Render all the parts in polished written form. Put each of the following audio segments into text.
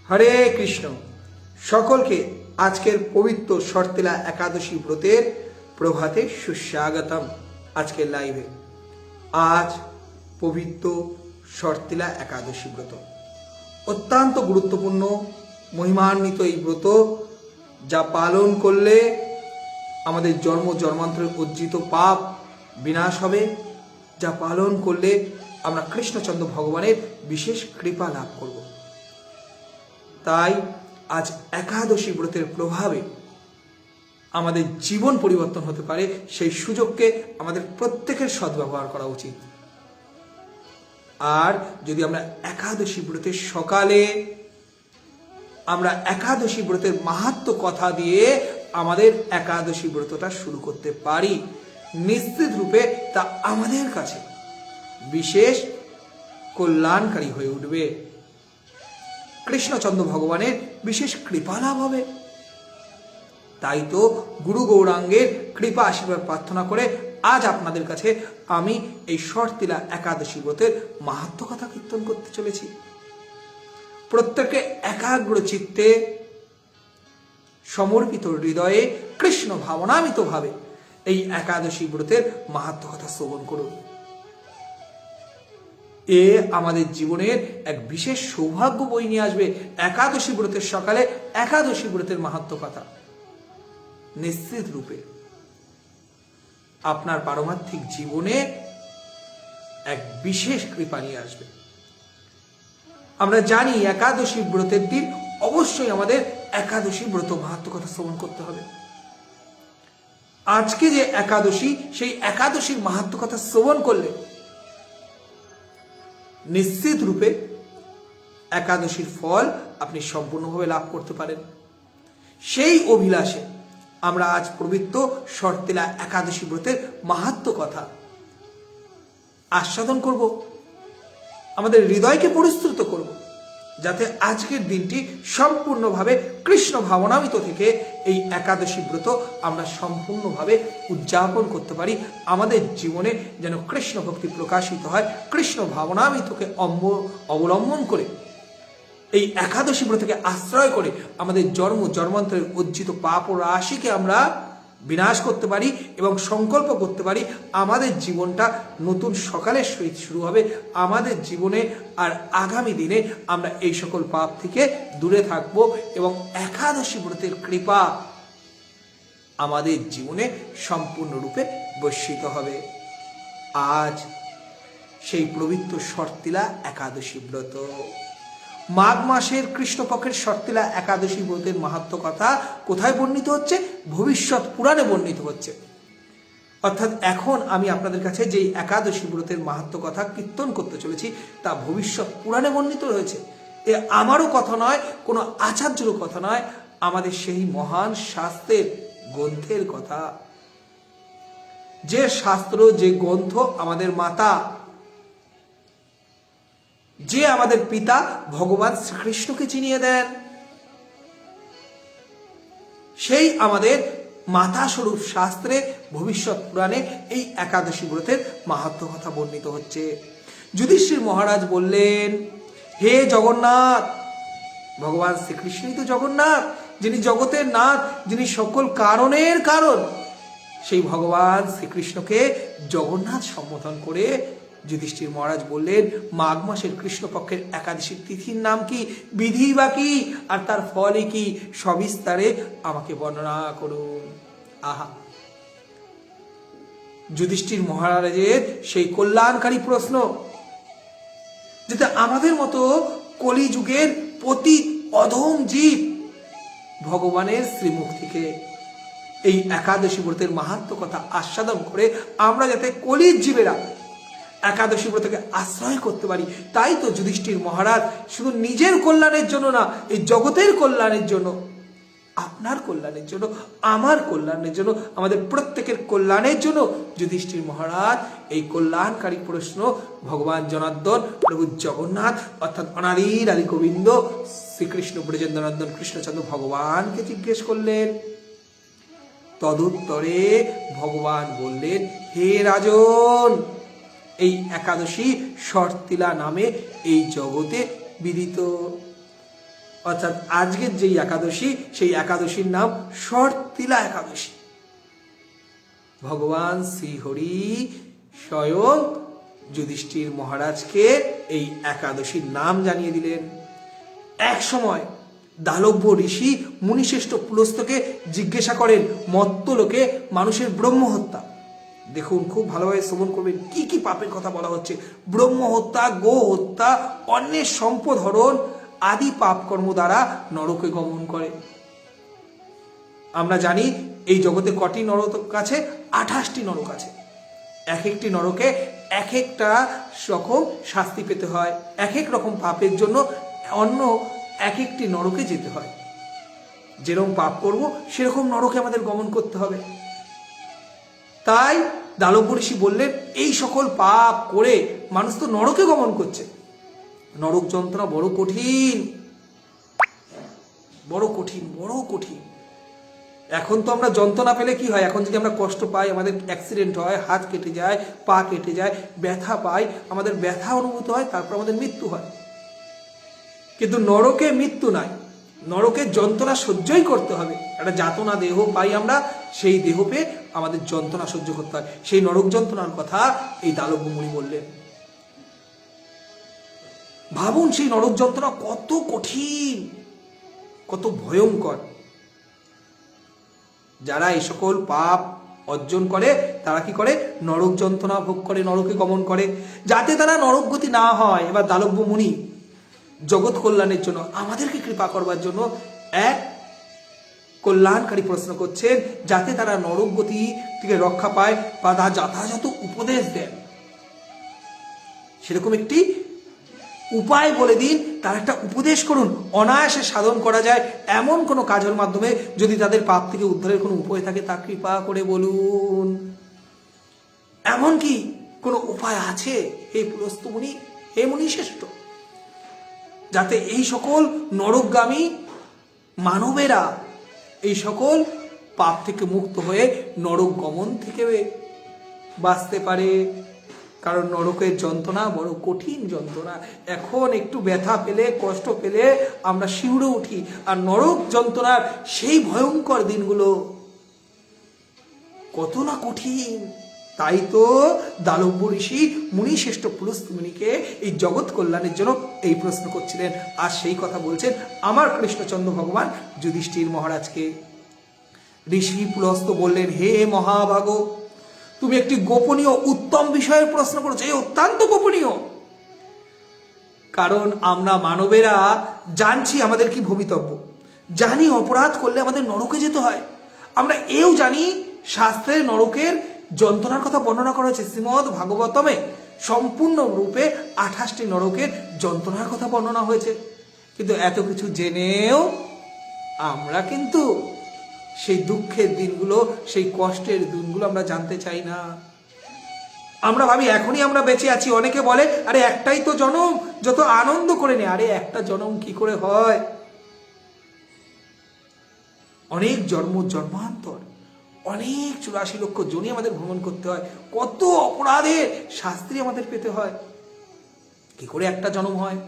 হরে কৃষ্ণ। সকলকে আজকের পবিত্র শর্তিলা একাদশী ব্রতের প্রভাতে সুস্বাগতম। আজকের লাইভে আজ পবিত্র শর্তিলা একাদশী ব্রত, অত্যন্ত গুরুত্বপূর্ণ মহিমান্বিত এই ব্রত, যা পালন করলে আমাদের জন্ম জন্মান্তরের অর্জিত পাপ বিনাশ হবে, যা পালন করলে আমরা কৃষ্ণচন্দ্র ভগবানের বিশেষ কৃপা লাভ করব। তাই আজ একাদশী ব্রতের প্রভাবে আমাদের জীবন পরিবর্তন হতে পারে, সেই সুযোগকে আমাদের প্রত্যেকের সদ্ব্যবহার করা উচিত। আর যদি আমরা একাদশী ব্রতের সকালে আমরা একাদশী ব্রতের মাহাত্ম্য কথা দিয়ে আমাদের একাদশী ব্রতটা শুরু করতে পারি, নিশ্চিত রূপে তা আমাদের কাছে বিশেষ কল্যাণকারী হয়ে উঠবে, কৃষ্ণচন্দ্র ভগবানের বিশেষ কৃপা লাভ হবে। তাই তো গুরু গৌরাঙ্গের কৃপা আশীর্বাদ প্রার্থনা করে আজ আপনাদের কাছে আমি এই শর্তিলা একাদশী ব্রতের মাহাত্ম্য কথা কীর্তন করতে চলেছি। প্রত্যেকে একাগ্র চিত্তে সমর্পিত হৃদয়ে কৃষ্ণ ভাবনামিত ভাবে এই একাদশী ব্রতের মাহাত্ম্য কথা শ্রবণ করুন। এ আমাদের জীবনের এক বিশেষ সৌভাগ্য বই নিয়ে আসবে। একাদশী ব্রতের সকালে একাদশী ব্রতের মাহাত্ম্য কথা নিশ্চিত রূপে আপনার পারমার্থিক জীবনে এক বিশেষ কৃপা নিয়ে আসবে। আমরা জানি একাদশী ব্রতের দিন অবশ্যই আমাদের একাদশী ব্রত মাহাত্ম্য কথা শ্রবণ করতে হবে। আজকে যে একাদশী, সেই একাদশীর মাহাত্ম্য কথা শ্রবণ করলে নিশ্চিত রূপে একাদশীর ফল আপনি সম্পূর্ণভাবে লাভ করতে পারেন। সেই অভিলাষে আমরা আজ পবিত্র শর্তিলা একাদশী ব্রতের মাহাত্ম্য কথা আস্বাদন করব, আমাদের হৃদয়কে পরিস্ফুট করব, যাতে আজকের দিনটি সম্পূর্ণভাবে কৃষ্ণ ভাবনামিত থেকে এই একাদশী ব্রত আমরা সম্পূর্ণভাবে উদযাপন করতে পারি। আমাদের জীবনে যেন কৃষ্ণ ভক্তি প্রকাশিত হয়, কৃষ্ণ ভাবনামিতকে অবলম্বন করে এই একাদশী ব্রতকে আশ্রয় করে আমাদের জন্ম জন্মান্তরের অর্জিত পাপ ও রাশিকে আমরা বিনাশ করতে পারি এবং সংকল্প করতে পারি আমাদের জীবনটা নতুন সকালের সহিত শুরু হবে। আমাদের জীবনে আর আগামী দিনে আমরা এই সকল পাপ থেকে দূরে থাকব এবং একাদশী ব্রতের কৃপা আমাদের জীবনে সম্পূর্ণরূপে বর্ষিত হবে। আজ সেই পবিত্র শর্তিলা একাদশী ব্রত, মাঘ মাসের কৃষ্ণপক্ষের শর্তিলা একাদশী ব্রতের মাহাত্ম্য কথা কোথায় বর্ণিত হচ্ছে? ভবিষ্যৎ পুরাণে বর্ণিত হচ্ছে। অর্থাৎ এখন আমি আপনাদের কাছে যেই একাদশী ব্রতের মাহাত্ম্য কথা কীর্তন করতে চলেছি তা ভবিষ্যৎ পুরাণে বর্ণিত রয়েছে। এ আমারও কথা নয়, কোনো আচার্যেরও কথা নয়, আমাদের সেই মহান শাস্ত্রের গ্রন্থের কথা। যে শাস্ত্র, যে গ্রন্থ আমাদের মাতা, যে আমাদের পিতা ভগবান শ্রীকৃষ্ণকে চিনিয়ে দেন, সেই আমাদের মাতা স্বরূপ শাস্ত্রে ভবিষ্যৎ পুরাণে এই একাদশী ব্রতের মাহাত্ম্য কথা বর্ণিত হচ্ছে। যুধিষ্ঠির মহারাজ বললেন, হে জগন্নাথ, ভগবান শ্রীকৃষ্ণই তো জগন্নাথ, যিনি জগতের নাথ, যিনি সকল কারণের কারণ। সেই ভগবান শ্রীকৃষ্ণকে জগন্নাথ সম্বোধন করে যুধিষ্ঠির মহারাজ বললেন, মাঘ মাসের কৃষ্ণপক্ষের একাদশীর তিথির নাম কি, বিধি বা কি, আর তার ফলে কি, সবিস্তারে আমাকে বর্ণনা করুন। আহা, যুধিষ্ঠির মহারাজের সেই কল্যাণকারী প্রশ্ন, যেটা আমাদের মতো কলিযুগের প্রতি অধম জীব ভগবানের শ্রীমুখ থেকে এই একাদশী ব্রতের মাহাত্ম্য কথা আস্বাদন করে আমরা যাতে কলির জীবেরা একাদশী ব্রতকে আশ্রয় করতে পারি। তাই তো যুধিষ্ঠির মহারাজ শুধু নিজের কল্যাণের জন্য না, এই জগতের কল্যাণের জন্য, আপনার কল্যাণের জন্য, আমার কল্যাণের জন্য, আমাদের প্রত্যেকের কল্যাণের জন্য যুধিষ্ঠির মহারাজ এই কল্যাণকারী প্রশ্ন ভগবান জনার্দন প্রভু জগন্নাথ অর্থাৎ অনাদির আদি গোবিন্দ শ্রীকৃষ্ণ ব্রজেন্দ্রনন্দন কৃষ্ণচন্দ্র ভগবানকে জিজ্ঞেস করলেন। তদুত্তরে ভগবান বললেন, হে রাজন, এই একাদশী শর্তিলা নামে এই জগতে বিদিত। অর্থাৎ আজকের যেই একাদশী, সেই একাদশীর নাম শর্তিলা একাদশী। ভগবান শ্রীহরি স্বয়ং যুধিষ্ঠির মহারাজকে এই একাদশীর নাম জানিয়ে দিলেন। এক সময় দালব্য ঋষি মুনিশ্রেষ্ঠ পুলস্তকে জিজ্ঞাসা করেন মত্তলোকে মানুষের ব্রহ্ম হত্যা। দেখুন, খুব ভালোভাবে শ্রবণ করবেন কি কি পাপের কথা বলা হচ্ছে। ব্রহ্ম হত্যা, গো হত্যা, অন্যের সম্পদ হরণ আদি পাপ কর্ম দ্বারা নরকে গমন করে। আমরা জানি এই জগতে কটি নরক আছে? 28টি নরক আছে। এক একটি নরকে এক একটা রকম শাস্তি পেতে হয়, এক এক রকম পাপের জন্য অন্য এক একটি নরকে যেতে হয়। যেরকম পাপ করব সেরকম নরকে আমাদের গমন করতে হবে। তাই দালব্য ঋষি বললেন, এই সকল পাপ করে মানুষ তো নরকে গমন করছে। নরক যন্ত্রণা বড় কঠিন, বড় কঠিন, বড় কঠিন। এখন তো আমরা যন্ত্রণা পেলে কি হয়, এখন যদি আমরা কষ্ট পাই, আমাদের অ্যাক্সিডেন্ট হয়, হাত কেটে যায়, পা কেটে যায়, ব্যথা পাই, আমাদের ব্যথা অনুভূত হয়, তারপর আমাদের মৃত্যু হয়। কিন্তু নরকে মৃত্যু নাই, নরকে যন্ত্রণা সহ্যই করতে হবে। একটা যাতনা দেহ পাই আমরা, সেই দেহ পেয়ে আমাদের যন্ত্রণা সহ্য করতে হয়। সেই নরক যন্ত্রণার কথা এই দালব্য মুনি বললেন। ভাবুন সেই নরক যন্ত্রণা কত কঠিন, কত ভয়ঙ্কর। যারা এই সকল পাপ অর্জন করে তারা কি করে? নরক যন্ত্রণা ভোগ করে, নরকে গমন করে। যাতে তারা নরকগতি না হয়, এবার দালব্য মুনি জগৎ কল্যাণের জন্য, আমাদেরকে কৃপা করবার জন্য এক কল্যাণকারী প্রশ্ন করছেন, যাতে তারা নরক গতি থেকে রক্ষা পায় বা তার যথাযথ উপদেশ দেন। সেরকম একটি উপায় বলে দিন, তার একটা উপদেশ করুন, অনায়াসে সাধন করা যায় এমন কোনো কাজের মাধ্যমে। যদি তাদের পাপ থেকে উদ্ধারের কোনো উপায় থাকে তা কৃপা করে বলুন। এমন কি কোনো উপায় আছে হে পুলস্ত্য মুনি, হে মুনি শ্রেষ্ঠ, যাতে এই সকল নরকগামী মানবেরা এই সকল পাপ থেকে মুক্ত হয়ে নরক গমন থেকে বাঁচতে পারে? কারণ নরকের যন্ত্রণা বড় কঠিন যন্ত্রণা। এখন একটু ব্যথা পেলে, কষ্ট পেলে আমরা শিউরে উঠি, আর নরক যন্ত্রণার সেই ভয়ঙ্কর দিনগুলো কত না কঠিন। তাই তো দালব্য ঋষি মুনি শ্রেষ্ঠ পুলস্ত্য মুনিকে এই জগৎ কল্যাণের জন্য এই প্রশ্ন করছিলেন। আর সেই কথা বলছেন আমার কৃষ্ণচন্দ্র ভগবান যুধিষ্ঠির মহারাজকে। ঋষি পুলস্ত্য বললেন, হে মহাভাগ, তুমি একটি গোপনীয় উত্তম বিষয়ের প্রশ্ন করেছো। এই অত্যন্ত গোপনীয়, কারণ আমরা মানবেরা জানছি আমাদের কি ভবিতব্য, জানি অপরাধ করলে আমাদের নরকে যেতে হয়। আমরা এও জানি শাস্ত্রে নরকের যন্ত্রণার কথা বর্ণনা করা হয়েছে। শ্রীমদ্ ভাগবতমে সম্পূর্ণ রূপে 28টি নরকের যন্ত্রণার কথা বর্ণনা হয়েছে। কিন্তু এত কিছু জেনেও আমরা কিন্তু সেই দুঃখের দিনগুলো, সেই কষ্টের দিনগুলো আমরা জানতে চাই না। আমরা ভাবি এখনই আমরা বেঁচে আছি। অনেকে বলে, আরে একটাই তো জনম, যত আনন্দ করে নে। আরে একটা জনম কি করে হয়? অনেক জন্ম জন্মান্তর, অনেক 84 লক্ষ জনই আমাদের ভ্রমণ করতে হয়। কত অপরাধের শাস্তি আমাদের পেতে হয়, কি করে একটা জন্ম হয়?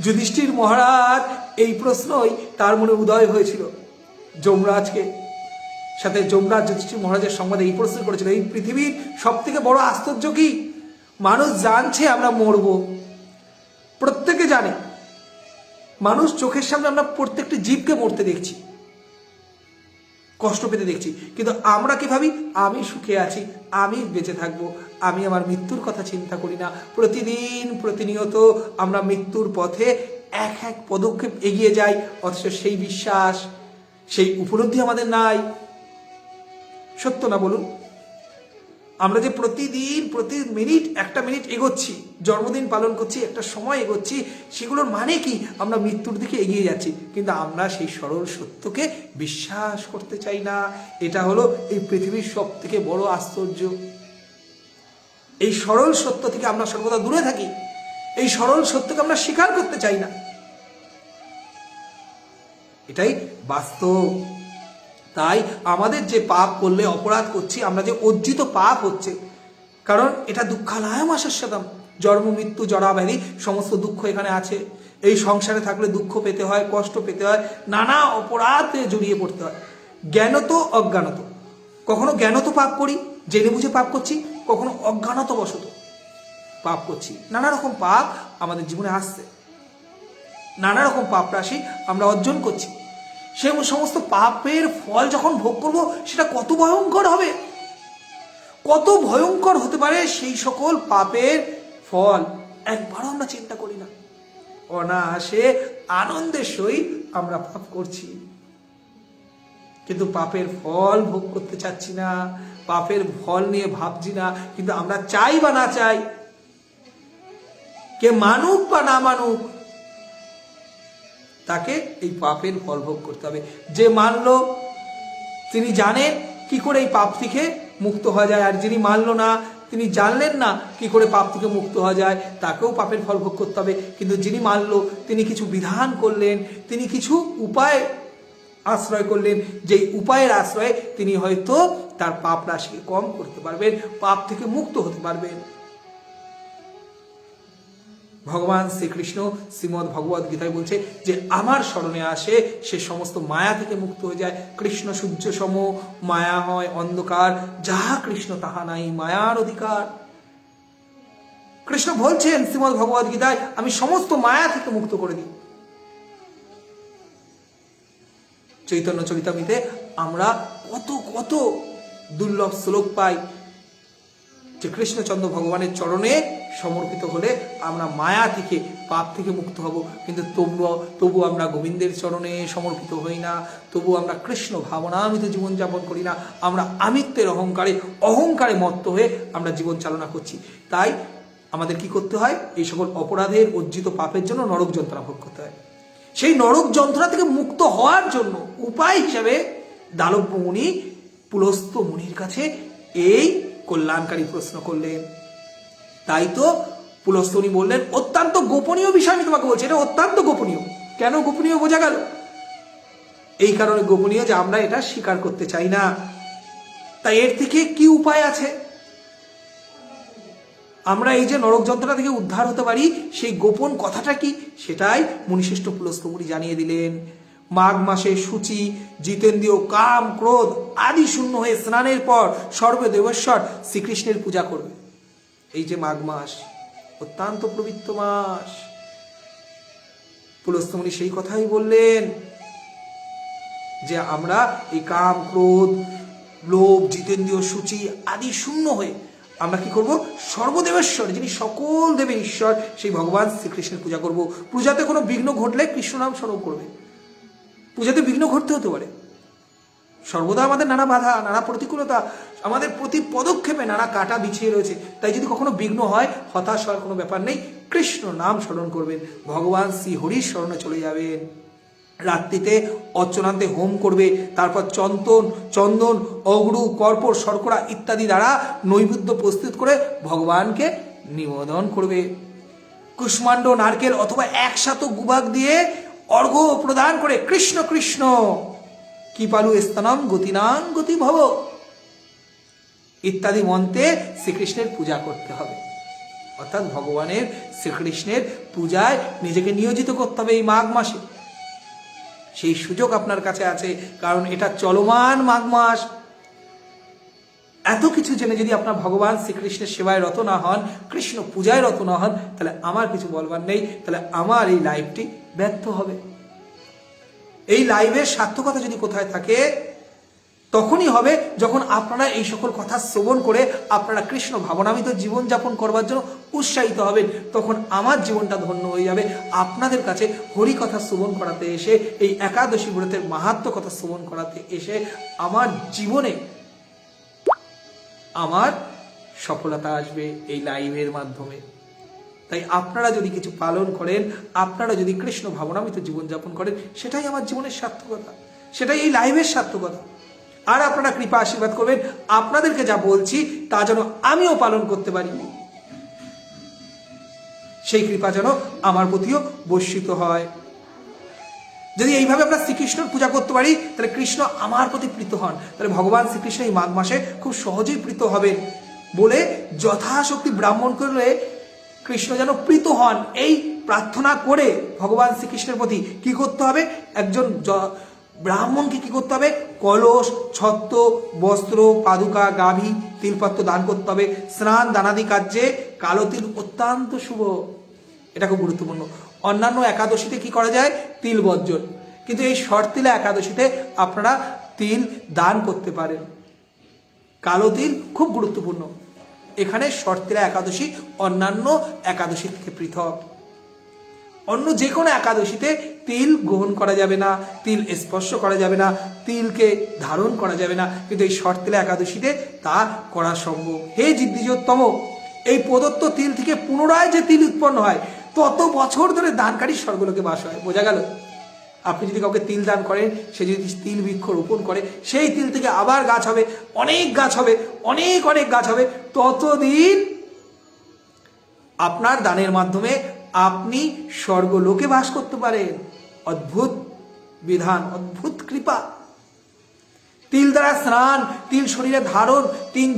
যুধিষ্ঠির মহারাজ এই প্রশ্নই তার মনে উদয় হয়েছিল। যমরাজকে সাথে যমরাজ যুধিষ্ঠির মহারাজের সংবাদে এই প্রশ্ন করেছিল, এই পৃথিবীর সব থেকে বড় আশ্চর্য কি? মানুষ জানছে আমরা মরব, প্রত্যেকে জানে। মানুষ চোখের সামনে আমরা প্রত্যেকটি জীবকে মরতে দেখছি, কষ্ট পেতে দেখছি, কিন্তু আমরা কি ভাবি? আমি সুখে আছি, আমি বেঁচে থাকবো, আমি আমার মৃত্যুর কথা চিন্তা করি না। প্রতিদিন প্রতিনিয়ত আমরা মৃত্যুর পথে এক এক পদক্ষেপ এগিয়ে যাই, অথচ সেই বিশ্বাস, সেই উপলব্ধি আমাদের নাই। সত্য না বলুন? আমরা যে প্রতিদিন প্রতি মিনিট একটা মিনিট এগোচ্ছি, জন্মদিন পালন করছি, একটা সময় এগোচ্ছি, সেগুলোর মানে কি? আমরা মৃত্যুর দিকে এগিয়ে যাচ্ছি, কিন্তু আমরা সেই সরল সত্যকে বিশ্বাস করতে চাই না। এটা হলো এই পৃথিবীর সব থেকে বড় আশ্চর্য। এই সরল সত্য থেকে আমরা সর্বদা দূরে থাকি, এই সরল সত্যকে আমরা স্বীকার করতে চাই না। এটাই বাস্তব। তাই আমাদের যে পাপ করলে, অপরাধ করছি, আমরা যে অর্জিত পাপ হচ্ছে, কারণ এটা দুঃখালয়ম শাশ্বতম, জন্ম মৃত্যু জরা ব্যাধি সমস্ত দুঃখ এখানে আছে। এই সংসারে থাকলে দুঃখ পেতে হয়, কষ্ট পেতে হয়, নানা অপরাধে জড়িয়ে পড়তে হয়, জ্ঞানত অজ্ঞানত। কখনো জ্ঞানত পাপ করি, জেনে বুঝে পাপ করছি, কখনো অজ্ঞানত বশত পাপ করছি। নানা রকম পাপ আমাদের জীবনে আসছে, নানা রকম পাপ রাশি আমরা অর্জন করছি। সে সমস্ত পাপের ফল যখন ভোগ করব, সেটা কত ভয়ঙ্কর হবে, কত ভয়ঙ্কর হতে পারে সেই সকল পাপের ফল একবারও আমরা চিন্তা করি না। অনায়াসে আনন্দের সহিত আমরা পাপ করছি, কিন্তু পাপের ফল ভোগ করতে চাচ্ছি না, পাপের ফল নিয়ে ভাবছি না। কিন্তু আমরা চাই বা না চাই, কে মানুক বা না মানুক, তাকে এই পাপের ফল ভোগ করতে হবে। যে মানল তিনি জানেন কি করে এই পাপ থেকে মুক্ত হওয়া যায়, আর যিনি মানল না, তিনি জানলেন না কি করে পাপ থেকে মুক্ত হওয়া যায়, তাকেও পাপের ফল ভোগ করতে হবে। কিন্তু যিনি মানল, তিনি কিছু বিধান করলেন, তিনি কিছু উপায় আশ্রয় করলেন, যেই উপায়ের আশ্রয়ে তিনি হয়তো তার পাপ রাশিকে কম করতে পারবেন, পাপ থেকে মুক্ত হতে পারবেন। ভগবান শ্রীকৃষ্ণ শ্রীমদ্ ভগবদ গীতায় বলছে যে আমার স্মরণে আসে, সে সমস্ত মায়া থেকে মুক্ত হয়ে যায়। কৃষ্ণ সূর্য সম, মায়া হয় অন্ধকার, যাহা কৃষ্ণ তাহা নাই মায়ার অধিকার। কৃষ্ণ বলছেন শ্রীমদ্ ভগবদ গীতায়, আমি সমস্ত মায়া থেকে মুক্ত করে দিই। চৈতন্য চরিতামৃতে আমরা কত কত দুর্লভ শ্লোক পাই যে কৃষ্ণচন্দ্র ভগবানের চরণে সমর্পিত হলে আমরা মায়া থেকে, পাপ থেকে মুক্ত হব। কিন্তু তবু আমরা গোবিন্দের চরণে সমর্পিত হই না, তবু আমরা কৃষ্ণ ভাবনামৃত জীবনযাপন করি না। আমরা আমিত্বের অহংকারে মত্ত হয়ে আমরা জীবন চালনা করছি। তাই আমাদের কি করতে হয়? এই সকল অপরাধের অর্জিত পাপের জন্য নরক যন্ত্রণা ভোগ করতে হয়। সেই নরক যন্ত্রণা থেকে মুক্ত হওয়ার জন্য উপায় হিসাবে দালব্য মুনি পুলস্ত্য মুনির কাছে এই কল্যাণকারী প্রশ্ন করলেন। তাই তো পুলস্ত্য মুনি বললেন, অত্যন্ত গোপনীয় বিষয় আমি তোমাকে বলছি, এটা অত্যন্ত গোপনীয়। কেন গোপনীয় বোঝা গেল? এই কারণে গোপনীয় যে আমরা এটা স্বীকার করতে চাই না। তাই এর থেকে কি উপায় আছে? আমরা এই যে নরক যন্ত্রণা থেকে উদ্ধার হতে পারি, সেই গোপন কথাটা কি, সেটাই মুনিশ্রেষ্ঠ পুলস্ত্য মুনি জানিয়ে দিলেন। মাঘ মাসে সূচি, জিতেন্দ্রীয়, কাম, ক্রোধ আদি শূন্য হয়ে স্নানের পর সর্বদেবেশ্বর শ্রীকৃষ্ণের পূজা করবে। এই যে মাঘ মাস অত্যন্ত পবিত্র মাস, পুলস্ত্য মুনি সেই কথাই বললেন যে আমরা এই কাম, ক্রোধ, লোভ, জিতেন্দ্রীয়, সূচি আদি শূন্য হয়ে আমরা কি করব? সর্বদেবেশ্বর, যিনি সকল দেবের ঈশ্বর, সেই ভগবান শ্রীকৃষ্ণের পূজা করব। পূজাতে কোনো বিঘ্ন ঘটলে কৃষ্ণ নাম স্মরণ করবে। পূজাতে বিঘ্ন ঘটতে হতে পারে, সর্বদা আমাদের নানা বাধা, নানা প্রতিকূলতা, আমাদের প্রতি পদক্ষেপে নানা কাটা বিছিয়ে রয়েছে। তাই যদি কখনো বিঘ্ন হয়, হতাশ হওয়ার কোনো ব্যাপার নেই, কৃষ্ণ নাম স্মরণ করবেন, ভগবান শ্রী হরির স্মরণে চলে যাবেন। রাত্রিতে অর্চনান্তে হোম করবে, তারপর চন্দন, অগরু, কর্পূর, শর্করা ইত্যাদি দ্বারা নৈবেদ্য প্রস্তুত করে ভগবানকে নিবেদন করবে। কুষ্মাণ্ড, নারকেল অথবা একসাথে গুবাক দিয়ে অর্ঘ্য প্রদান করে কৃষ্ণ কৃষ্ণ কৃপালু স্তনম গতিনাং গতি ভব ইত্যাদি মন্ত্রে শ্রীকৃষ্ণের পূজা করতে হবে। অর্থাৎ ভগবানের শ্রীকৃষ্ণের পূজায় নিজেকে নিয়োজিত করতে হবে এই মাঘ মাসে। সেই সুযোগ আপনার কাছে আছে, কারণ এটা চলমান মাঘ মাস। এত কিছু জেনে যদি আপনার ভগবান শ্রীকৃষ্ণের সেবায় রত না হন, কৃষ্ণ পূজায় রত না হন, তাহলে আমার কিছু বলবার নেই, তাহলে আমার এই লাইফটি ব্যর্থ হবে। এই লাইভের সার্থকতা যদি কোথায় থাকে, তখনই হবে যখন আপনারা এই সকল কথা শ্রবণ করে আপনারা কৃষ্ণ ভাবনামিত জীবনযাপন করবার জন্য উৎসাহিত হবেন। তখন আমার জীবনটা ধন্য হয়ে যাবে। আপনাদের কাছে হরি কথা শ্রবণ করাতে এসে, এই একাদশী ব্রতের মাহাত্ম্য কথা শ্রবণ করাতে এসে আমার জীবনে আমার সফলতা আসবে এই লাইভের মাধ্যমে। তাই আপনারা যদি কিছু পালন করেন, আপনারা যদি কৃষ্ণ ভাবনামিত জীবনযাপন করেন, সেটাই আমার জীবনের সার্থকতা, সেটাই এই লাইভের সার্থকতা। আর আপনারা কৃপা আশীর্বাদ করবেন, আপনাদেরকে যা বলছি তা যেন আমিও পালন করতে পারি, সেই কৃপা যেন আমার প্রতিও বর্ষিত হয়। যদি এইভাবে আমরা শ্রীকৃষ্ণের পূজা করতে পারি, তাহলে কৃষ্ণ আমার প্রতি প্রীত হন। তাহলে ভগবান শ্রীকৃষ্ণ এই মাঘ মাসে খুব সহজেই প্রীত হবেন বলে যথাশক্তি ব্রাহ্মণ করলে কৃষ্ণ যেন প্রীত হন, এই প্রার্থনা করে ভগবান শ্রীকৃষ্ণের প্রতি কি করতে হবে, একজন ব্রাহ্মণকে কি করতে হবে, কলস, ছত্র, বস্ত্র, পাদুকা, গাভী, তিলপত্র দান করতে হবে। স্নান দানাদি কার্যে কালো তিল অত্যন্ত শুভ, এটা খুব গুরুত্বপূর্ণ। অন্যান্য একাদশীতে কি করা যায়, তিল বর্জন, কিন্তু এই শর্তিলা একাদশীতে আপনারা তিল দান করতে পারেন। কালো তিল খুব গুরুত্বপূর্ণ। এখানে শর্তিলা একাদশী অন্যান্য একাদশী থেকে পৃথক। অন্য যে কোনো একাদশীতে তিল গ্রহণ করা যাবে না, তিল স্পর্শ করা যাবে না, তিলকে ধারণ করা যাবে না, কিন্তু এই শর্তিলা একাদশীতে তা করা সম্ভব। হে জিদ্দিজোত্তম, এই প্রদত্ত তিল থেকে পুনরায় যে তিল উৎপন্ন হয় তত বছর ধরে দানকারীর স্বর্গলোকে বাস হয়। বোঝা গেল? আপনি যদি কাউকে তিল দান করেন, সে যদি তিল বৃক্ষ রোপণ করে, সেই তিল থেকে আবার গাছ হবে, অনেক গাছ হবে, অনেক অনেক গাছ হবে, ততদিন আপনার দানের মাধ্যমে আপনি স্বর্গলোকে বাস করতে পারেন। অদ্ভুত বিধান, অদ্ভুত কৃপা। তিল দ্বারা স্নান, তিল শরীরে ধারণ, তিল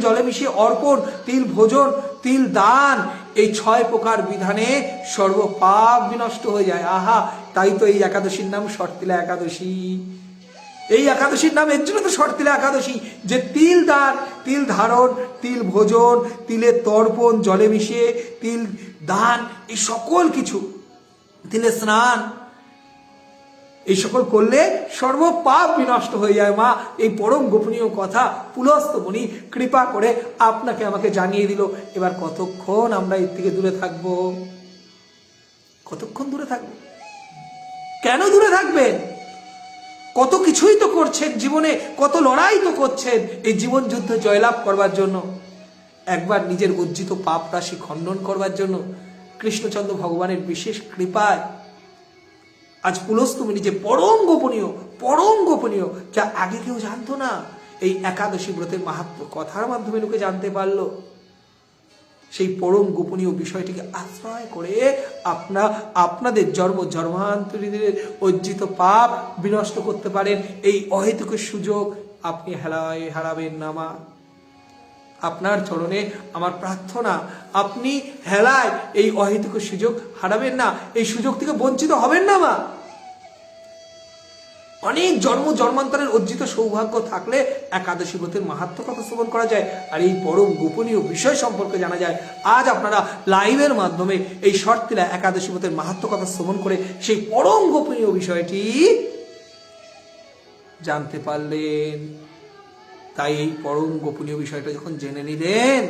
জলে মিশিয়ে অর্পণ, তিল ভোজন, তিল দান, এই 6 প্রকার বিধানে সর্ব পাপ বিনষ্ট হয়ে যায়। আহা, তাই তো এই একাদশীর নাম শর্তিলা একাদশী। এই একাদশীর নাম এর জন্য তো শর্তিলা একাদশী, যে তিল দান, তিল ধারণ, তিল ভোজন, তিলের তর্পণ, জলে মিশিয়ে তিল দান, এই সকল কিছু, তিলে স্নান, এই সকল করলে সর্ব পাপ বিনষ্ট হয়ে যায়। মা এই পরম গোপনীয় কথা পুলস্ত মুনি কৃপা করে আপনাকে আমাকে জানিয়ে দিল। এবার কতক্ষণ আমরা এর থেকে দূরে থাকব? কতক্ষণ দূরে থাকবো? কেন দূরে থাকবেন? কত কিছুই তো করছেন জীবনে, কত লড়াই তো করছেন এই জীবন যুদ্ধ জয়লাভ করবার জন্য, একবার নিজের অর্জিত পাপ রাশি খণ্ডন করবার জন্য। কৃষ্ণচন্দ্র ভগবানের বিশেষ কৃপায় আজ পুলস্তমণি যে পরম গোপনীয়, যা আগে কেউ জানতো না, এই একাদশী ব্রতের মাহাত্ম্য কথার মাধ্যমে লোকে জানতে পারলো। সেই পরম গোপনীয় বিষয়টিকে আশ্রয় করে আপনাদের জন্মান্তরীদের অর্জিত পাপ বিনষ্ট করতে পারেন। এই অহেতুক সুযোগ আপনি হারাবেন না মা। আপনার চরণে আমার প্রার্থনা, আপনি হেলায় এই অহেতুক সুযোগ হারাবেন না, এই সুযোগ থেকে বঞ্চিত হবেন না মা। অনেক জন্মান্তরের অর্জিত সৌভাগ্য থাকলে একাদশী ব্রতের মাহাত্ম্য কথা শ্রবণ করা যায়, আর এই পরম গোপনীয় বিষয় সম্পর্কে জানা যায়। আজ আপনারা লাইভের মাধ্যমে এই শর্তিলা একাদশী ব্রতের মাহাত্ম্য কথা শ্রবণ করে সেই পরম গোপনীয় বিষয়টি জানতে পারলেন। তাই এই পরম গোপনীয় বিষয়টা যখন জেনে নিলেন,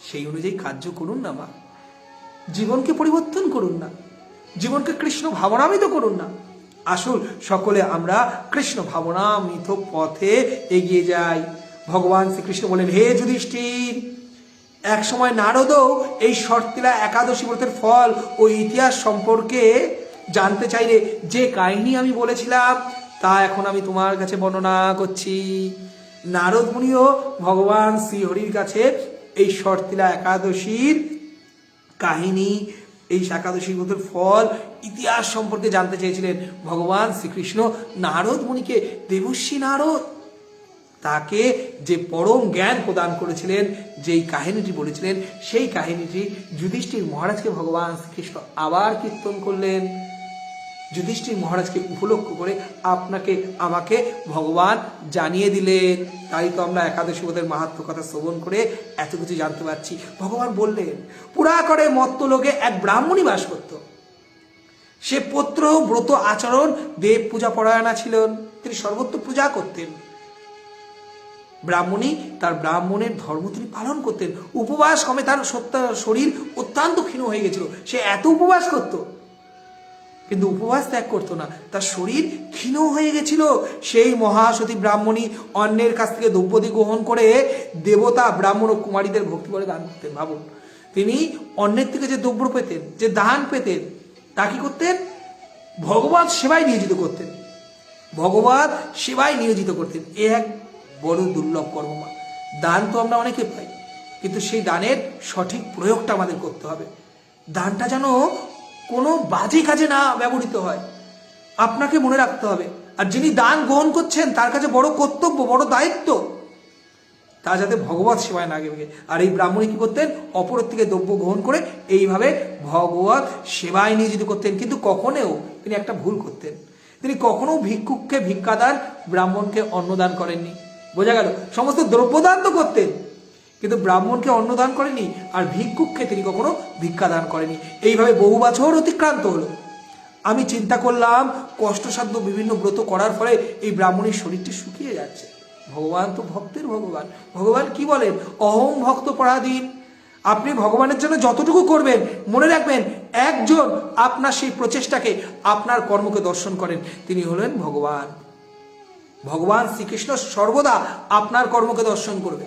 সেই অনুযায়ী কার্য করুন না মা। জীবনকে পরিবর্তন করুন না, জীবনকে কৃষ্ণ ভাবনামিত করুন না। আসুন সকলে আমরা কৃষ্ণ ভাবনামিত পথে এগিয়ে যাই। ভগবান শ্রীকৃষ্ণ বলেন, হে যুধিষ্ঠির, এক সময় নারদও এই শর্তিলা একাদশী ব্রতের ফল ও ইতিহাস সম্পর্কে জানতে চাইলে যে কাহিনী আমি বলেছিলাম তা এখন আমি তোমার কাছে বর্ণনা করছি। নারদ মুনিও ভগবান শ্রীহরির কাছে এই শর্তিলা একাদশীর কাহিনী, এই একাদশী ব্রতের ফল, ইতিহাস সম্পর্কে জানতে চেয়েছিলেন। ভগবান শ্রীকৃষ্ণ নারদ মুনিকে, দেবর্ষি নারদ, তাকে যে পরম জ্ঞান প্রদান করেছিলেন, যেই কাহিনীটি বলেছিলেন, সেই কাহিনীটি যুধিষ্ঠির মহারাজকে ভগবান শ্রীকৃষ্ণ আবার কীর্তন করলেন। যুধিষ্ঠির মহারাজকে উপলক্ষ করে আপনাকে আমাকে ভগবান জানিয়ে দিলেন। তাই তো আমরা একাদশী ব্রতের মাহাত্ম্য কথা শ্রবণ করে এত কিছু জানতে পারছি। ভগবান বললেন, পুরাকরে মত্তলোকে এক ব্রাহ্মণী বাস করত। সে পুত্র ব্রত আচরণ দেব পূজা পরায়ণা ছিলেন, তিনি সর্বত্র পূজা করতেন। ব্রাহ্মণী তার ব্রাহ্মণের ধর্ম তিনি পালন করতেন। উপবাস কমে তার শরীর অত্যন্ত ক্ষীণ হয়ে গেছিল। সে এত উপবাস করত, কিন্তু উপবাস ত্যাগ করতো না, তার শরীর ক্ষীণ হয়ে গেছিল। সেই মহাসতী ব্রাহ্মণী অন্যের কাছ থেকে দ্রব্যাদি গ্রহণ করে দেবতা, ব্রাহ্মণ ও কুমারীদের ভক্তি করে দান করতেন। ভাবুন, তিনি অন্যের থেকে যে দ্রব্য পেতেন, যে দান পেতেন, তা কি করতেন? ভগবত সেবায় নিয়োজিত করতেন। ভগবত সেবায় নিয়োজিত করতেন। এ এক বড় দুর্লভ কর্ম। দান তো আমরা অনেকে পাই, কিন্তু সেই দানের সঠিক প্রয়োগটা আমাদের করতে হবে। দানটা যেন কোনো বাজে কাজে না ব্যবহৃত হয়, আপনাকে মনে রাখতে হবে। আর যিনি দান গ্রহণ করছেন তার কাছে বড় কর্তব্য, বড় দায়িত্ব, তা যাতে ভগবত সেবায় না গে। আর এই ব্রাহ্মণী কি করতেন? অপরের থেকে দ্রব্য গ্রহণ করে এইভাবে ভগবত সেবায় নিয়োজিত করতেন। কিন্তু কখনোও তিনি একটা ভুল করতেন, তিনি কখনো ভিক্ষুককে ভিক্ষাদান, ব্রাহ্মণকে অন্নদান করেননি। বোঝা গেল? সমস্ত দ্রব্যদান তো করতেন, কিন্তু ব্রাহ্মণকে অন্নদান করেনি, আর ভিক্ষুককে তিনি কখনো ভিক্ষাদান করেনি। এইভাবে বহু বছর অতিক্রান্ত হলো। আমি চিন্তা করলাম কষ্টসাধ্য বিভিন্ন ব্রত করার ফলে এই ব্রাহ্মণের শরীরটি শুকিয়ে যাচ্ছে। ভগবান তো ভক্তের ভগবান। ভগবান কি বলেন? অহং ভক্ত পরাধীন। আপনি ভগবানের জন্য যতটুকু করবেন, মনে রাখবেন একজন আপনার সেই প্রচেষ্টাকে, আপনার কর্মকে দর্শন করেন, তিনি হলেন ভগবান। ভগবান শ্রীকৃষ্ণ সর্বদা আপনার কর্মকে দর্শন করবে।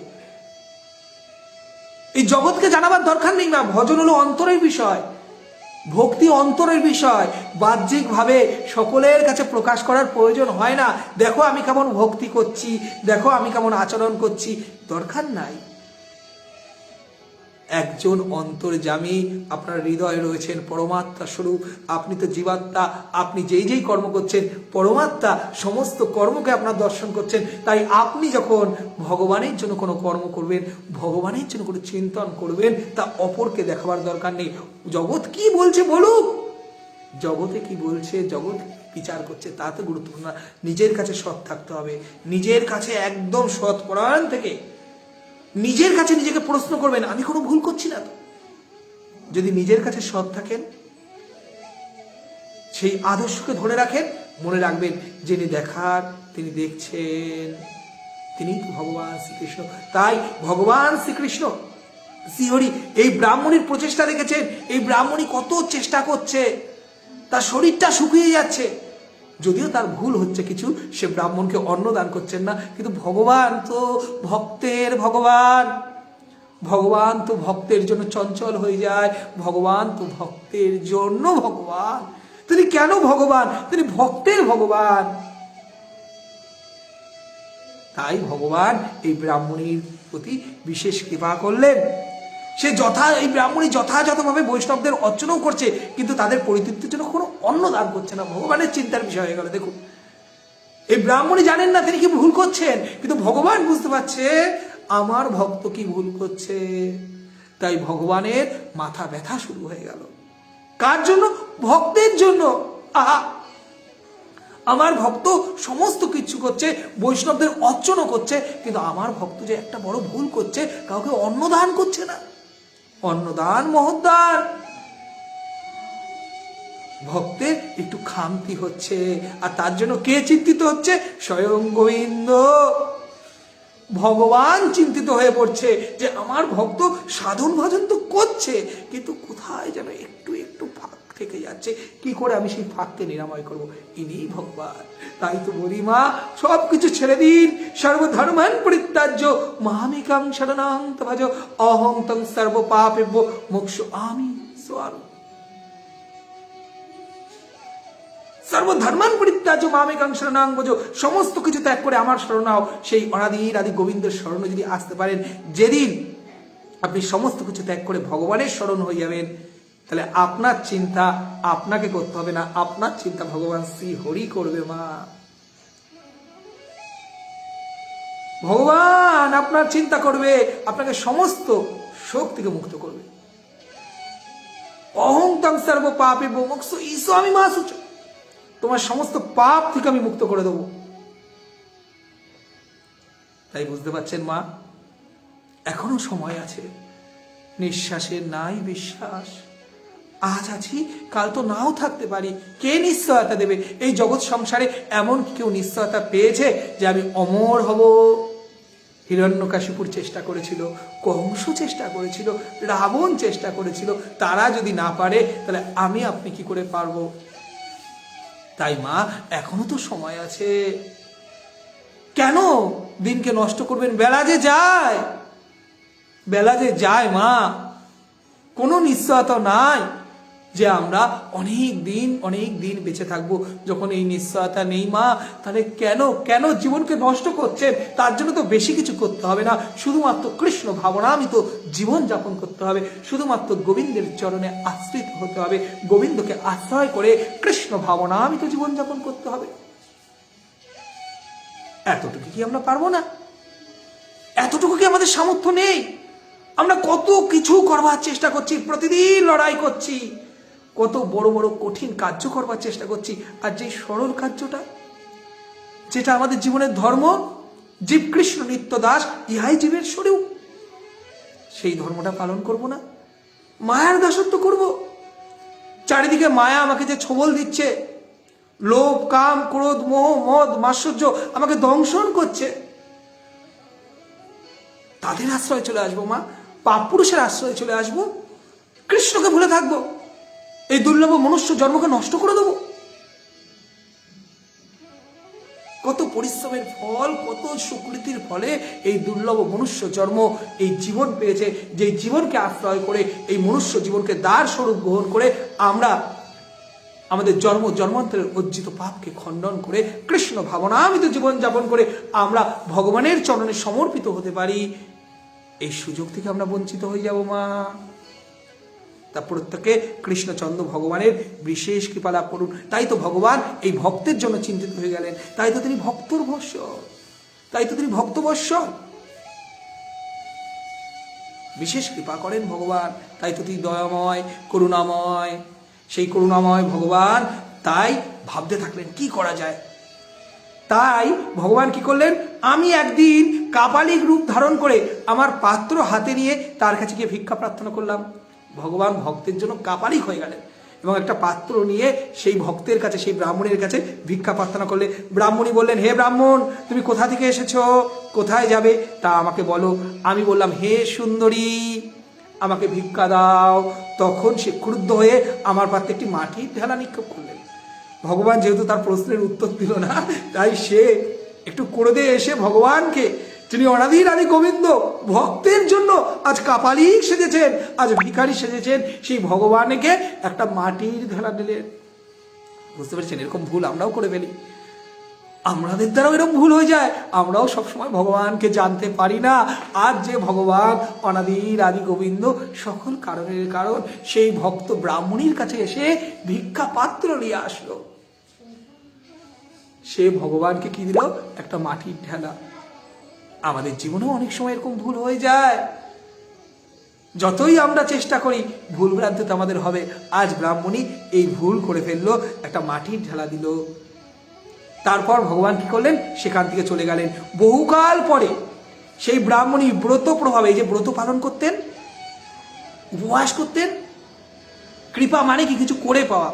এই জগৎকে জানাবার দরকার নেই না। ভজন হলো অন্তরের বিষয়, ভক্তি অন্তরের বিষয়। বাহ্যিক ভাবে সকলের কাছে প্রকাশ করার প্রয়োজন হয় না। দেখো আমি কেমন ভক্তি করছি, দেখো আমি কেমন আচরণ করছি, দরকার নাই। একজন অন্তর্যামী আপনার হৃদয়ে রয়েছেন, পরমাত্মা স্বরূপ। আপনি তো জীবাত্মা। আপনি যেই যেই কর্ম করছেন, পরমাত্মা সমস্ত কর্মকে আপনার দর্শন করছেন। তাই আপনি যখন ভগবানের জন্য কোনো কর্ম করবেন, ভগবানের জন্য কোনো চিন্তন করবেন, তা অপরকে দেখাবার দরকার নেই। জগৎ কি বলছে বলুক, জগতে কি বলছে, জগৎ বিচার করছে, তাতে গুরুত্বপূর্ণ না। নিজের কাছে সৎ থাকতে হবে, নিজের কাছে একদম সৎ পরায়ণ থেকে নিজের কাছে নিজেকে প্রশ্ন করবেন, আমি কোনো ভুল করছি না তো? যদি নিজের কাছে সৎ থাকেন, সেই আদর্শকে ধরে রাখেন, মনে রাখবেন যিনি দেখার তিনি দেখছেন, তিনি ভগবান শ্রীকৃষ্ণ। তাই ভগবান শ্রীকৃষ্ণ শ্রীহরি এই ব্রাহ্মণীর প্রচেষ্টা দেখেছেন। এই ব্রাহ্মণী কত চেষ্টা করছে, তার শরীরটা শুকিয়ে যাচ্ছে, যদিও তার ভুল হচ্ছে কিছু, সে ব্রাহ্মণকে অন্ন দান করছেন না। কিন্তু ভগবান তো ভক্তের ভগবান, ভগবান তো ভক্তের জন্য চঞ্চল হয়ে যায়, ভগবান তো ভক্তের জন্য ভগবান। তিনি কেন ভগবান? তিনি ভক্তের ভগবান। তাই ভগবান এই ব্রাহ্মণীর প্রতি বিশেষ কৃপা করলেন। সে এই ব্রাহ্মণী যথাযথভাবে বৈষ্ণবদের অর্চনাও করছে, কিন্তু তাদের পরিতৃপ্তির জন্য কোনো অন্ন দান করছে না। ভগবানের চিন্তার বিষয় হয়ে গেল। দেখুন, এই ব্রাহ্মণী জানেন না তিনি কি ভুল করছেন, কিন্তু ভগবান বুঝতে পারছে আমার ভক্ত কি ভুল করছে। তাই ভগবানের মাথা ব্যথা শুরু হয়ে গেল। কার জন্য? ভক্তের জন্য। আহা, আমার ভক্ত সমস্ত কিছু করছে, বৈষ্ণবদের অর্চনা করছে, কিন্তু আমার ভক্ত যে একটা বড় ভুল করছে, কাউকে অন্নদান করছে না। অন্নদান মহদান। ভক্তের একটু খামতি হচ্ছে, আর তার জন্য কে চিন্তিত হচ্ছে? স্বয়ং গোবিন্দ ভগবান চিন্তিত হয়ে পড়ছে যে আমার ভক্ত সাধন ভজন তো করছে, কিন্তু কোথায় যেন একটু একটু ফাঁক থেকে যাচ্ছে। কি করে আমি সেই ফাঁককে নিরাময় করব? ইনি ভগবান। তাই তো বলি মা, সবকিছু ছেড়ে দিন, সর্বধর্মান পরিত্যাজ্য মামেকং শরণং ভজ, অহং তং সর্ব পাপেভ্য মোক্ষ আমি স্বরূপ। সর্বধর্মান পরিত্যাজ্য মামেকং শরণং ভজ, সমস্ত কিছু ত্যাগ করে আমার শরণ নাও। সেই অনাদির আদি গোবিন্দের শরণে যদি আসতে পারেন, যেদিন আপনি সমস্ত কিছু ত্যাগ করে ভগবানের শরণ হয়ে যাবেন, তাহলে আপনার চিন্তা আপনাকে করতে হবে না, আপনার চিন্তা ভগবান শ্রী হরি করবে। মা, ভগবান আপনার চিন্তা করবে, আপনাকে সমস্ত শোক থেকে মুক্ত করবে। অহং তং সর্ব পাপে মোক্ষ ঈশো আমি মা সুচ, তোমার সমস্ত পাপ থেকে আমি মুক্ত করে দেবো। তাই বুঝতে পারছেন মা, এখনো সময় আছে। নিঃশ্বাসের নাই বিশ্বাস। আজ আছি, কাল তো নাও থাকতে পারি। কে নিশ্চয়তা দেবে? এই জগৎ সংসারে এমন কেউ নিশ্চয়তা পেয়েছে যে আমি অমর হব? হিরণ্যকাশিপুর চেষ্টা করেছিল, কংস চেষ্টা করেছিল, রাবণ চেষ্টা করেছিল। তারা যদি না পারে, তাহলে আমি আপনি কি করে পারবো? তাই মা, এখনো তো সময় আছে। কেন দিনকে নষ্ট করবেন? বেলা যে যায়, বেলা যে যায় মা, কোনো নিশ্চয়তা নাই যে আমরা অনেক দিন বেঁচে থাকবো। যখন এই নিশ্চয়তা নেই মা, তাহলে কেন জীবনকে নষ্ট করছেন? তার জন্য তো বেশি কিছু করতে হবে না, শুধুমাত্র কৃষ্ণ ভাবনামিত জীবন যাপন করতে হবে, শুধুমাত্র গোবিন্দের চরণে আশ্রিত হতে হবে, গোবিন্দকে আশ্রয় করে কৃষ্ণ ভাবনামিত জীবন যাপন করতে হবে। এতটুকু কি আমরা পারবো না? এতটুকু কি আমাদের সামর্থ্য নেই? আমরা কত কিছু করবার চেষ্টা করছি, প্রতিদিন লড়াই করছি, কত বড় বড় কঠিন কার্য করবার চেষ্টা করছি, আর যে সরল কার্যটা, যেটা আমাদের জীবনের ধর্ম, জীব কৃষ্ণ নিত্য দাস ইহাই জীবের স্বরূপ, সেই ধর্মটা পালন করব না, মায়ার দাসত্ব করব। চারিদিকে মায়া আমাকে যে ছবল দিচ্ছে, লোভ, কাম, ক্রোধ, মোহ, মদ, মাৎসর্য আমাকে দংশন করছে, তাদের আশ্রয় চলে আসবো মা, পাপ পুরুষের আশ্রয় চলে আসবো, কৃষ্ণকে ভুলে থাকবো, এই দুর্লভ মনুষ্য জন্মকে নষ্ট করে দেবো? কত পরিশ্রমের ফল, কত সুকৃতির ফলে এই দুর্লভ মনুষ্য জন্ম, এই জীবন পেয়েছে, যে জীবনকে আশ্রয় করে, এই মনুষ্য জীবনকে দ্বার স্বরূপ গ্রহণ করে আমরা আমাদের জন্ম জন্মান্তরের অর্জিত পাপকে খণ্ডন করে কৃষ্ণ ভাবনামিত জীবন যাপন করে আমরা ভগবানের চরণে সমর্পিত হতে পারি। এই সুযোগ থেকে আমরা বঞ্চিত হয়ে যাব মা। তা প্রত্যেকে কৃষ্ণচন্দ্র ভগবানের বিশেষ কৃপা লাভ করুন। তাই তো ভগবান এই ভক্তের জন্য চিন্তিত হয়ে গেলেন, তাই তো তিনি ভক্তর বৎস, তাই তো তিনি ভক্তবৎস, বিশেষ কৃপা করেন ভগবান, তাই তো তিনি দয়াময়, করুণাময়। সেই করুণাময় ভগবান তাই ভাবতে থাকলেন কি করা যায়। তাই ভগবান কি করলেন, আমি একদিন কাপালিক রূপ ধারণ করে আমার পাত্র হাতে নিয়ে তার কাছে গিয়ে ভিক্ষা প্রার্থনা করলাম। ভগবান ভক্তের জন্য কাপালিক হয়ে গেলেন এবং একটা পাত্র নিয়ে সেই ভক্তের কাছে, সেই ব্রাহ্মণের কাছে ভিক্ষা প্রার্থনা করলে। ব্রাহ্মণী বললেন, হে ব্রাহ্মণ, তুমি কোথা থেকে এসেছো, কোথায় যাবে, তা আমাকে বলো। আমি বললাম, হে সুন্দরী, আমাকে ভিক্ষা দাও। তখন সে ক্রুদ্ধ হয়ে আমার পাত্রে একটি মাটির ঢেলা নিক্ষেপ করলেন। ভগবান যেহেতু তার প্রশ্নের উত্তর দিল না, তাই সে একটু ক্রোধে এসে ভগবানকে, যিনি অনাদির আদি গোবিন্দ, ভক্তের জন্য আজ কাপালিক সেজেছেন, আজ ভিখারি সেজেছেন, সেই ভগবানকে একটা মাটির ঢেলা দিলেন। বুঝতে পেরেছেন, এরকম ভুল আমরাও করে ফেলি, আমাদের দ্বারাও এরকম ভুল হয়ে যায়, আমরাও সবসময় ভগবানকে জানতে পারি না। আর যে ভগবান অনাদির আদি গোবিন্দ, সকল কারণের কারণ, সেই ভক্ত ব্রাহ্মণীর কাছে এসে ভিক্ষা পাত্র নিয়ে আসলো। সে ভগবানকে কি দিল, একটা মাটির ঢেলা। আমাদের জীবনেও অনেক সময় এরকম ভুল হয়ে যায়, যতই আমরা চেষ্টা করি ভুল ভ্রান্তি তো আমাদের হবে। আজ ব্রাহ্মণী এই ভুল করে ফেললো, একটা মাটির ঢেলা দিল। তারপর ভগবান কি করলেন, সেখান থেকে চলে গেলেন। বহুকাল পরে সেই ব্রাহ্মণী ব্রত প্রভাবে, এই যে ব্রত পালন করতেন, উপবাস করতেন, কৃপা মানে কি, কিছু করে পাওয়া।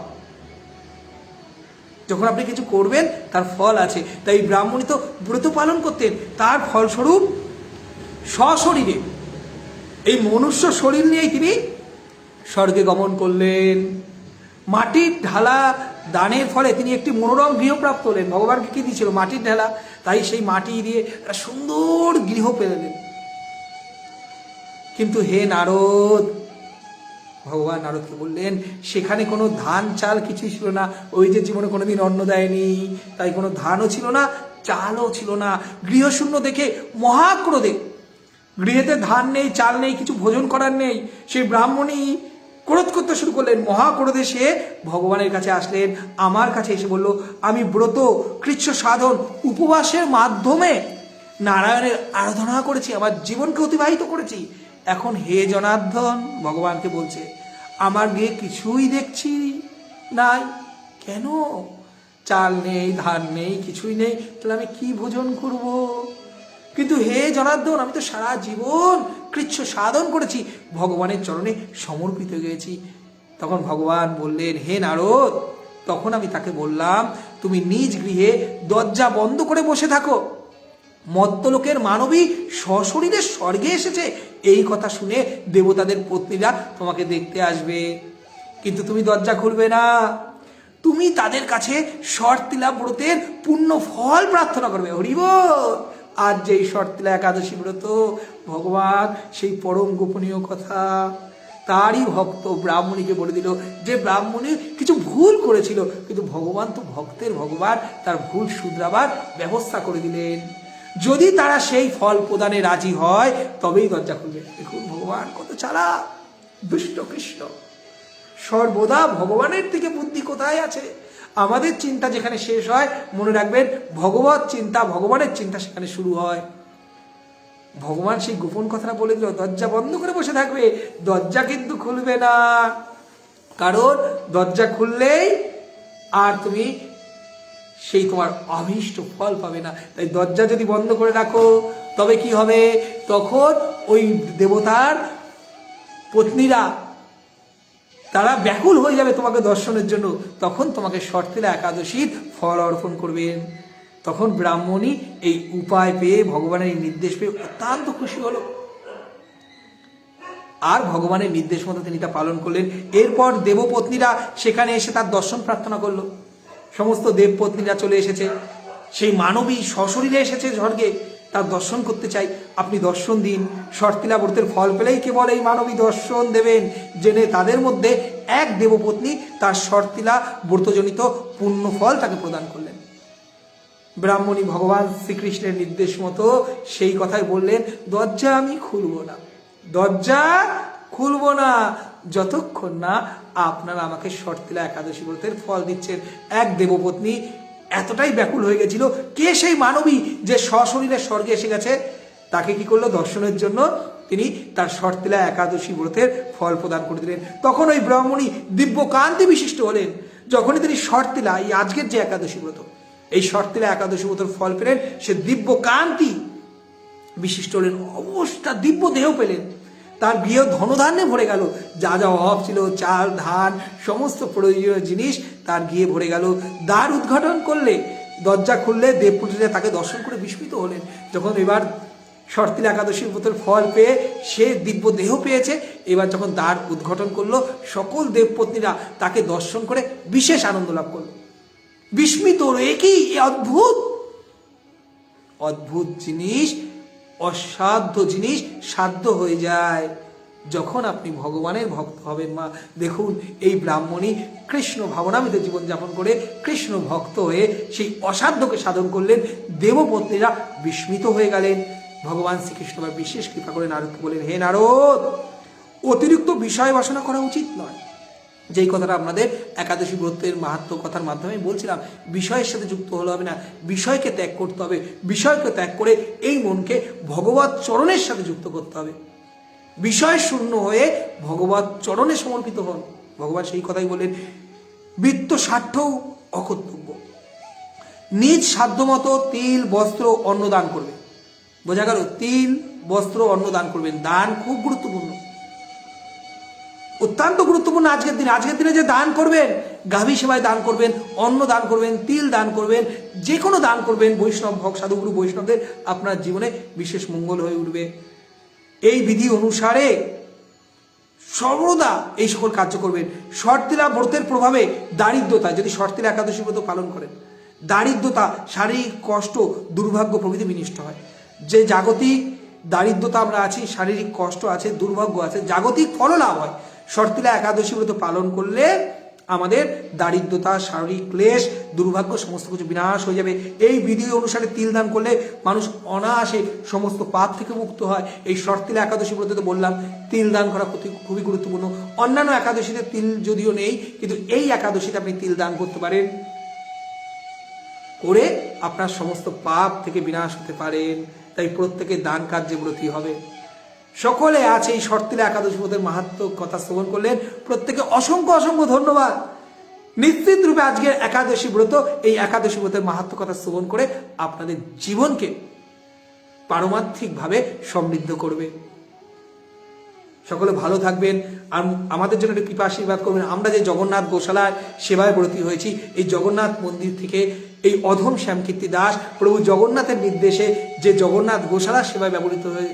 যখন আপনি কিছু করবেন তার ফল আছে, তাই ব্রাহ্মণী তো ব্রত পালন করতেন, তার ফলস্বরূপ সশরীরে এই মনুষ্য শরীর নিয়েই তিনি স্বর্গে গমন করলেন। মাটির ঢালা দানের ফলে তিনি একটি মনোরম গৃহপ্রাপ্ত হলেন। ভগবানকে কি দিয়েছিল, মাটির ঢালা, তাই সেই মাটি দিয়ে একটা সুন্দর গৃহ পেলেন। কিন্তু হে নারদ, ভগবান নারদকে বললেন, সেখানে কোনো ধান চাল কিছুই ছিল না। ওই যে জীবনে কোনোদিন অন্ন দেয়নি, তাই কোনো ধানও ছিল না, চালও ছিল না। গৃহশূন্য দেখে মহাক্রোধে, গৃহেতে ধান নেই, চাল নেই, কিছু ভোজন করার নেই, সেই ব্রাহ্মণী ক্রোধ করতে শুরু করলেন। মহাক্রোধে সে ভগবানের কাছে আসলেন, আমার কাছে এসে বলল, আমি ব্রত, কৃচ্ছ সাধন, উপবাসের মাধ্যমে নারায়ণের আরাধনা করেছি, আমার জীবনকে অতিবাহিত করেছি। এখন হে জনার্দন, ভগবানকে বলছে, আমার গিয়ে কিছুই দেখছি নাই। কেন? চাল নেই, ধান নেই, কিছুই নেই, তাহলে আমি কি ভোজন করব? কিন্তু হে জনার্দন, আমি তো সারা জীবন কৃচ্ছ সাধন করেছি, ভগবানের চরণে সমর্পিত গেছি। তখন ভগবান বললেন, হে নারদ, তখন আমি তাকে বললাম, তুমি নিজ গৃহে দরজা বন্ধ করে বসে থাকো, মর্ত্যলোকের মানবী সশরীরে স্বর্গে এসেছে, এই কথা শুনে দেবতাদের পত্নীরা তোমাকে দেখতে আসবে, কিন্তু তুমি দরজা খুলবে না। তুমি তাদের কাছে শর্তিলা ব্রতের পুণ্য ফল প্রার্থনা করবে। হরিবল। আর যেই শর্তিলা একাদশী ব্রত, ভগবান সেই পরম গোপনীয় কথা তারই ভক্ত ব্রাহ্মণীকে বলে দিল, যে ব্রাহ্মণী কিছু ভুল করেছিল, কিন্তু ভগবান তো ভক্তের ভগবান, তার ভুল শুধরাবার ব্যবস্থা করে দিলেন। যদি তারা সেই ফল প্রদানে রাজি হয় তবেই দরজা খুলবে। দেখুন ভগবান কত চালাক, দুষ্ট কৃষ্ণ। সর্বদা ভগবানের থেকে বুদ্ধি কোথায় আছে? আমাদের চিন্তা যেখানে শেষ হয়, মনে রাখবেন ভগবত চিন্তা, ভগবানের চিন্তা সেখানে শুরু হয়। ভগবান সেই গোপন কথাটা বলে দিল, দরজা বন্ধ করে বসে থাকবে, দরজা কিন্তু খুলবে না, কারণ দরজা খুললেই আর তুমি সেই তোমার অভীষ্ট ফল পাবে না। তাই দরজা যদি বন্ধ করে রাখো তবে কি হবে, তখন ওই দেবতার পত্নীরা তারা ব্যাকুল হয়ে যাবে তোমাকে দর্শনের জন্য, তখন তোমাকে শর্তিলা একাদশীর ফল অর্পণ করবেন। তখন ব্রাহ্মণী এই উপায় পেয়ে, ভগবানের এই নির্দেশ পেয়ে অত্যন্ত খুশি হলো, আর ভগবানের নির্দেশ মতো তিনি তা পালন করলেন। এরপর দেবপত্নীরা সেখানে এসে তার দর্শন প্রার্থনা করলো। সমস্ত দেবপত্নীরা চলে এসেছে, সেই মানবী সশরীরে এসেছে স্বর্গে, তার দর্শন করতে চাই, আপনি দর্শন দিন। শর্তিলা ব্রতের ফল পেলেই কেবল এই মানবী দর্শন দেবেন, জেনে তাদের মধ্যে এক দেবপত্নী তার শর্তিলা ব্রতজনিত পুণ্য ফল তাকে প্রদান করলেন। ব্রাহ্মণী ভগবান শ্রীকৃষ্ণের নির্দেশ মতো সেই কথাই বললেন, দরজা আমি খুলব না, দরজা খুলব না যতক্ষণ না আপনারা আমাকে শর্তিলা একাদশী ব্রতের ফল দিচ্ছেন। এক দেবপত্নী এতটাই ব্যাকুল হয়ে গেছিল, কে সেই মানবী যে সশরীরে স্বর্গে এসে গেছে, তাকে কি করলো, দর্শনের জন্য তিনি তার শর্তিলা একাদশী ব্রতের ফল প্রদান করে দিলেন। তখন ওই ব্রাহ্মণী দিব্য কান্তি বিশিষ্ট হলেন। যখনই তিনি শর্তিলা, এই আজকের যে একাদশী ব্রত, এই শর্তিলা একাদশী ব্রতের ফল পেলেন, সে দিব্য কান্তি বিশিষ্ট হলেন, অবস্থা দিব্য দেহ পেলেন, তার বিয়ে ধনধান্যে ভরে গেল, যা যা অভাব ছিল, চাল ধান সমস্ত প্রয়োজনীয় জিনিস তার গিয়ে ভরে গেল। দ্বার উদ্ঘাটন করলে, দরজা খুললে দেবপুত্রীরা তাকে দর্শন করে বিস্মিত হলেন। যখন এবার শর্তিলা একাদশীর ব্রতের ফল পেয়ে সে দিব্য দেহ পেয়েছে, এবার যখন দ্বার উদ্ঘাটন করলো, সকল দেবপত্নীরা তাকে দর্শন করে বিশেষ আনন্দ লাভ করলো, বিস্মিত হলো, এ কি, অদ্ভুত অদ্ভুত জিনিস, অসাধ্য জিনিস সাধ্য হয়ে যায় যখন আপনি ভগবানের ভক্ত হবেন। মা দেখুন, এই ব্রাহ্মণী কৃষ্ণ ভাবনামিতে জীবনযাপন করে কৃষ্ণ ভক্ত হয়ে সেই অসাধ্যকে সাধন করলেন। দেবপত্নীরা বিস্মিত হয়ে গেলেন। ভগবান শ্রীকৃষ্ণ বিশেষ কৃপা করে নারদকে বলেন, হে নারদ, অতিরিক্ত বিষয় বাসনা করা উচিত নয়। যেই কথাটা আপনাদের একাদশী ব্রতের মাহাত্ম্য কথার মাধ্যমে বলছিলাম, বিষয়ের সাথে যুক্ত হলে হবে না, বিষয়কে ত্যাগ করতে হবে। বিষয়কে ত্যাগ করে এই মনকে ভগবত চরণের সাথে যুক্ত করতে হবে। বিষয় শূন্য হয়ে ভগবত চরণে সমর্পিত হন। ভগবান সেই কথাই বললেন, বৃত্ত স্বার্থ অকর্তব্য, নিজ সাধ্যমতো তিল বস্ত্র অন্ন দান করবে। বোঝা গেল, তিল বস্ত্র অন্ন দান করবেন। দান খুব গুরুত্বপূর্ণ, অত্যন্ত গুরুত্বপূর্ণ। আজকের দিনে যে দান করবেন, গাভী সেবায় দান করবেন, অন্ন দান করবেন, তিল দান করবেন, যে কোনো দান করবেন, বৈষ্ণব ভক্ত সাধুগুরু বৈষ্ণবদের আপনার জীবনে বিশেষ মঙ্গল হয়ে উঠবে। এই বিধি অনুসারে সর্বদা এই সকল কার্য করবেন। শর্তিলা ব্রতের প্রভাবে দারিদ্রতা, যদি শর্তিলা একাদশী ব্রত পালন করেন, দারিদ্রতা, শারীরিক কষ্ট, দুর্ভাগ্য প্রভৃতি বিনষ্ট হয়। যে জাগতিক দারিদ্রতা আমরা আছি, শারীরিক কষ্ট আছে, দুর্ভাগ্য আছে, জাগতিক ফললাভ হয়। শর্তিলা একাদশী ব্রত পালন করলে আমাদের দারিদ্রতা, শারীরিক ক্লেশ, দুর্ভাগ্য সমস্ত কিছু বিনাশ হয়ে যাবে। এই বিধি অনুসারে তিল দান করলে মানুষ অনায়াসে সমস্ত পাপ থেকে মুক্ত হয়। এই শর্তিলা একাদশী ব্রতে বললাম তিল দান করা খুবই গুরুত্বপূর্ণ। অন্যান্য একাদশীতে তিল যদিও নেই, কিন্তু এই একাদশীতে আপনি তিল দান করতে পারেন, করে আপনার সমস্ত পাপ থেকে বিনাশ হতে পারেন। তাই প্রত্যেকে দান কার্যে ব্রতী হবে। সকলে আছে এই শর্তিলা একাদশী ব্রতের মাহাত্ম্য কথা শ্রবণ করলেন, প্রত্যেকে অসংখ্য অসংখ্য ধন্যবাদ। নিশ্চিত রূপে আজকের একাদশী ব্রত, এই একাদশী ব্রতের মাহাত্ম্য কথা শ্রবণ করে আপনাদের জীবনকে পারমার্থিকভাবে সমৃদ্ধ করবে। সকলে ভালো থাকবেন, আর আমাদের জন্য একটু কৃপা আশীর্বাদ করবেন। আমরা যে জগন্নাথ গোশালার সেবায় ব্রতী হয়েছি, এই জগন্নাথ মন্দির থেকে এই অধম শ্যামকীর্তি দাস প্রভু জগন্নাথের নির্দেশে যে জগন্নাথ গোশালার সেবায় ব্যবহৃত হয়ে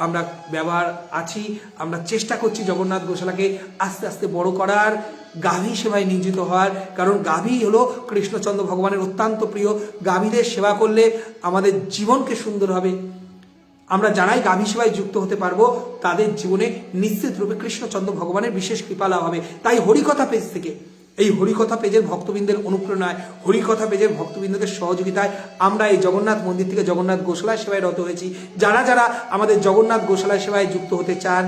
আমরা ব্যবহার আছি, আমরা চেষ্টা করছি জগন্নাথ গোশালাকে আস্তে আস্তে বড় করার, গাভী সেবায় নিয়োজিত হওয়ার। কারণ গাভী হলো কৃষ্ণচন্দ্র ভগবানের অত্যন্ত প্রিয়। গাভীদের সেবা করলে আমাদের জীবনকে সুন্দর হবে। আমরা যারাই গাভী সেবায় যুক্ত হতে পারবো, তাদের জীবনে নিশ্চিত রূপে কৃষ্ণচন্দ্র ভগবানের বিশেষ কৃপা লাভ হবে। তাই হরিকথা পেজ থেকে, এই হরিকথা পেজের ভক্তবৃন্দের অনুপ্রেরণায়, হরিকথা পেজের ভক্তবৃন্দদের সহযোগিতায় আমরা এই জগন্নাথ মন্দির থেকে জগন্নাথ গোশালায় সেবায় রত হয়েছি। যারা যারা আমাদের জগন্নাথ গোশালায় সেবায় যুক্ত হতে চান,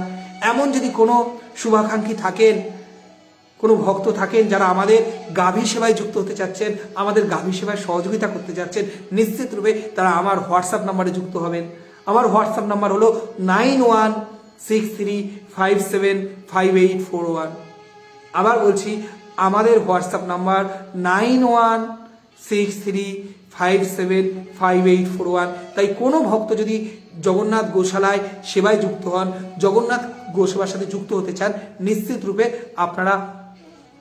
এমন যদি কোনো শুভাকাঙ্ক্ষী থাকেন, কোনো ভক্ত থাকেন যারা আমাদের গাভী সেবায় যুক্ত হতে চাচ্ছেন, আমাদের গাভী সেবায় সহযোগিতা করতে চাচ্ছেন, নিশ্চিত রূপে তারা আমার হোয়াটসঅ্যাপ নাম্বারে যুক্ত হবেন। আমার হোয়াটসঅ্যাপ নাম্বার হলো 9163575841। আবার বলছি, আমাদের হোয়াটসঅ্যাপ নাম্বার 9163575841। তাই কোনো ভক্ত যদি জগন্নাথ গোশালায় সেবায় যুক্ত হন, জগন্নাথ গোসেবার সাথে যুক্ত হতে চান, নিশ্চিত রূপে আপনারা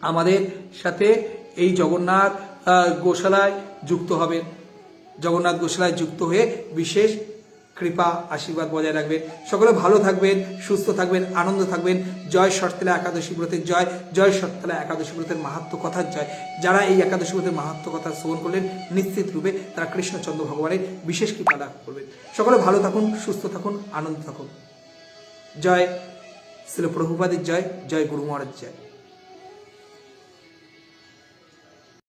আমাদের সাথে এই জগন্নাথ গোশালায় যুক্ত হবেন। জগন্নাথ গোশালায় যুক্ত হয়ে বিশেষ কৃপা আশীর্বাদ বজায় রাখবেন। সকলে ভালো থাকবেন, সুস্থ থাকবেন, আনন্দ থাকবেন। জয় শর্তলা একাদশী ব্রতের জয়, জয় শর্তলা একাদশী ব্রতের মাহাত্ম কথার জয়। যারা এই একাদশী ব্রতের মাহাত্ম কথা শ্রবণ করলেন, নিশ্চিত রূপে তারা কৃষ্ণচন্দ্র ভগবানের বিশেষ কৃপা লাভ করবেন। সকলে ভালো থাকুন, সুস্থ থাকুন, আনন্দ থাকুন। জয় শ্রীল প্রভুপাদের জয়, জয় গুরু মহারাজ জয়।